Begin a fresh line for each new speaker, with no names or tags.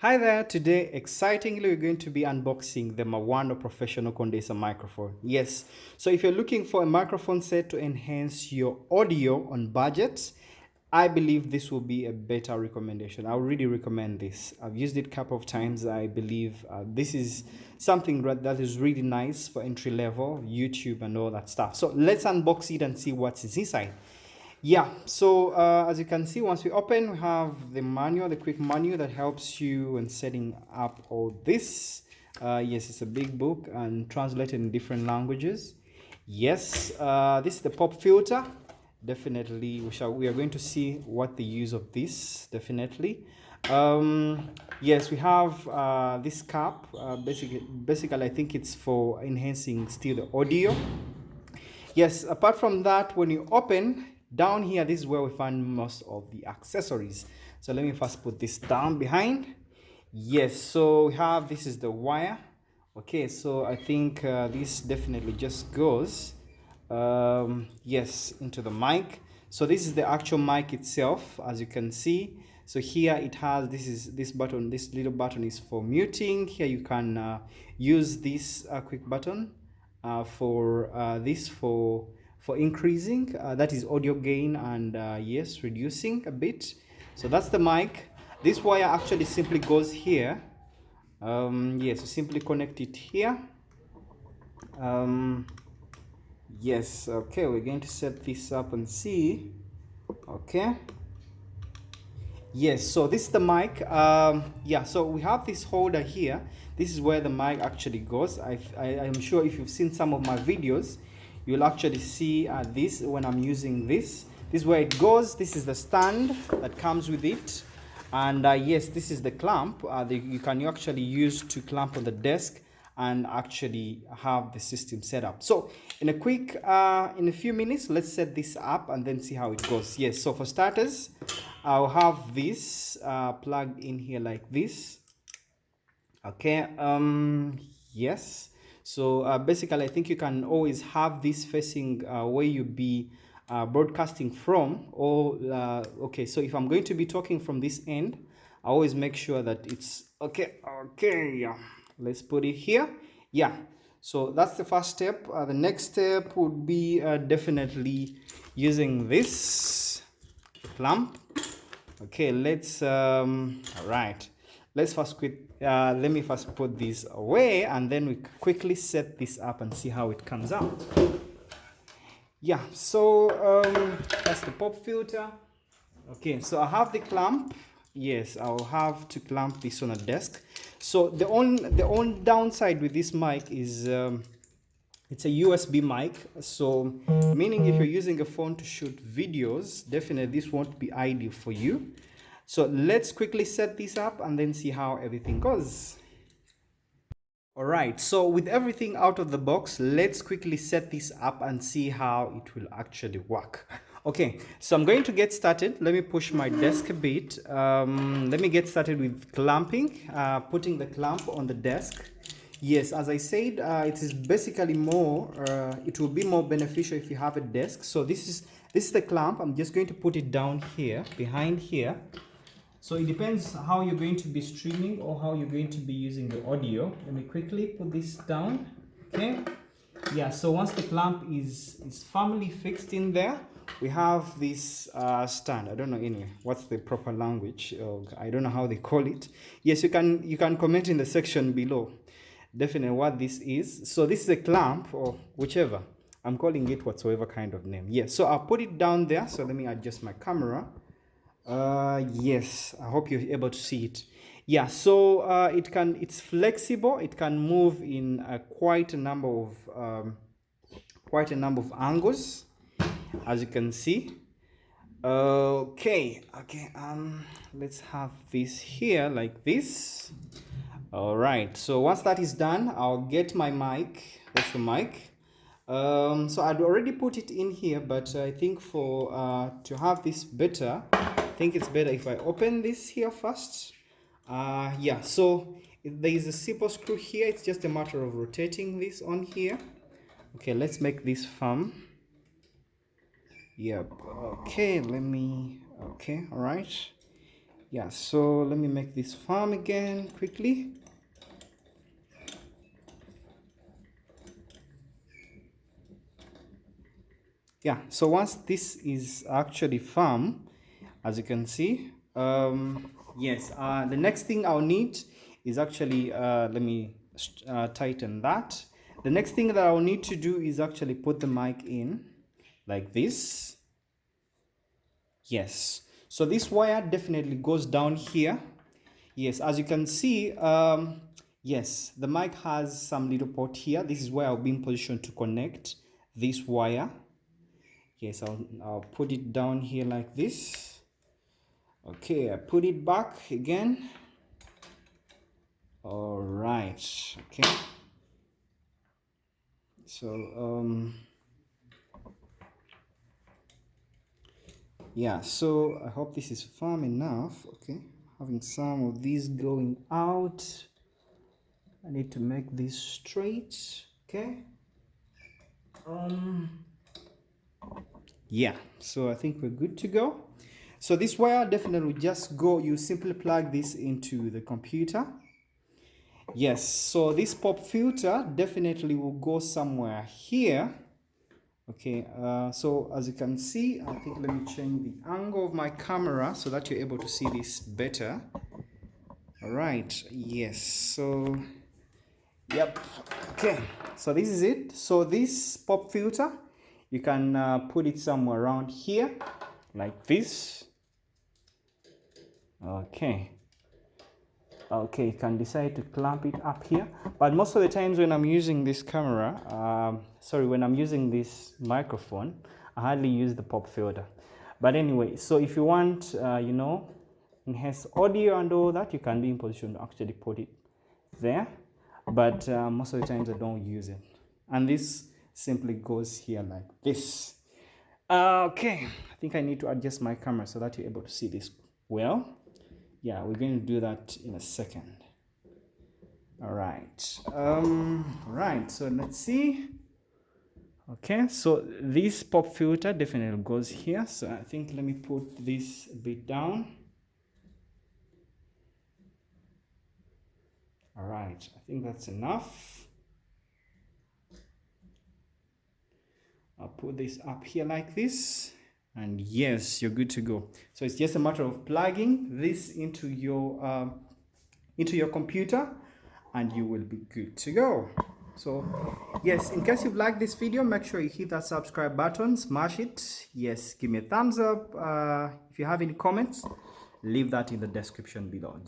Hi there, today excitingly we're going to be unboxing the Maono professional condenser microphone. Yes, so if you're looking for a microphone set to enhance your audio on budget, I believe this will be a better recommendation. I would really recommend this. I've used it a couple of times. I believe this is something that is really nice for entry level, YouTube and all that stuff. So let's unbox it and see what's inside. Yeah, so as you can see, once we open, we have the manual, the quick manual that helps you in setting up all this. Yes, it's a big book and translated in different languages. Yes, this is the pop filter. Definitely, we are going to see what the use of this, definitely. Yes, we have this cap. Basically, I think it's for enhancing still the audio. Yes, apart from that, when you open down here, this is where we find most of the accessories. So let me first put this down behind. Yes, so we have, this is the wire. Okay, so I think this definitely just goes, yes, into the mic. So this is the actual mic itself, as you can see. So here it has, this button, this little button is for muting. Here you can use this quick button for this for increasing, that is audio gain, and yes, reducing a bit. So that's the mic. This wire actually simply goes here. Yes, so simply connect it here. Yes, okay, we're going to set this up and see. Okay, yes, so this is the mic. Yeah, so we have this holder here. This is where the mic actually goes. I'm sure if you've seen some of my videos, you'll actually see this when I'm using this. This is where it goes. This is the stand that comes with it. And yes, this is the clamp you can actually use to clamp on the desk and actually have the system set up. So in a few minutes, let's set this up and then see how it goes. Yes, so for starters, I'll have this plugged in here like this. Okay, yes. So basically, I think you can always have this facing where you be broadcasting from. Or okay, so if I'm going to be talking from this end, I always make sure that it's okay. Okay, yeah. Let's put it here. Yeah. So that's the first step. The next step would be definitely using this clamp. Okay, let's all right, let's first let me first put this away and then we quickly set this up and see how it comes out. Yeah, so that's the pop filter. Okay, so I have the clamp. Yes, I'll have to clamp this on a desk. So the only downside with this mic is it's a USB mic, so meaning if you're using a phone to shoot videos, definitely this won't be ideal for you. So let's quickly set this up and then see how everything goes. All right, so with everything out of the box, let's quickly set this up and see how it will actually work. Okay, so I'm going to get started. Let me push my desk a bit. Let me get started with clamping, putting the clamp on the desk. Yes, as I said, it is basically more, it will be more beneficial if you have a desk. So this is the clamp. I'm just going to put it down here, behind here. So it depends how you're going to be streaming or how you're going to be using the audio. Let me quickly put this down. Okay. Yeah, so once the clamp is firmly fixed in there, we have this stand. I don't know anyway what's the proper language. I don't know how they call it. Yes, you can comment in the section below definitely what this is. So this is a clamp or whichever. I'm calling it whatsoever kind of name. Yes, so I'll put it down there. So let me adjust my camera. Yes, I hope you're able to see it. Yeah, so it's flexible. It can move in quite a number of angles, as you can see. Okay, let's have this here like this. All right, so once that is done, I'll get my mic. That's the mic. So I'd already put it in here, but I think for to have this better, I think it's better if I open this here first. Yeah, so there is a simple screw here. It's just a matter of rotating this on here. Okay, let's make this firm. Yep. Okay, let me. Okay, all right. Yeah, so let me make this firm again quickly. Yeah, so once this is actually firm, as you can see, yes, the next thing I'll need is actually, let me tighten that. The next thing that I'll need to do is actually put the mic in like this. Yes, so this wire definitely goes down here. Yes, as you can see, yes, the mic has some little port here. This is where I'll be in position to connect this wire. Yes, I'll put it down here like this. Okay, I put it back again. All right, okay. So, yeah, so I hope this is firm enough. Okay, having some of these going out. I need to make this straight. Okay. Yeah, so I think we're good to go. So this wire definitely just go, you simply plug this into the computer. Yes, so this pop filter definitely will go somewhere here. Okay, so as you can see, I think let me change the angle of my camera so that you're able to see this better. All right, yes, so yep, okay, so this is it. So this pop filter, you can put it somewhere around here like this. Okay, you can decide to clamp it up here, but most of the times when I'm using this camera, when I'm using this microphone, I hardly use the pop filter. But anyway, so if you want you know, enhance audio and all that, you can be in position to actually put it there, but most of the times I don't use it, and this simply goes here like this. Okay, I think I need to adjust my camera so that you're able to see this well. Yeah, we're going to do that in a second. All right. Right, so let's see. Okay, so this pop filter definitely goes here. So I think let me put this a bit down. All right, I think that's enough. I'll put this up here like this. And yes, you're good to go. So it's just a matter of plugging this into your computer and you will be good to go. So yes, in case you've liked this video, make sure you hit that subscribe button, smash it. Yes, give me a thumbs up. If you have any comments, leave that in the description below.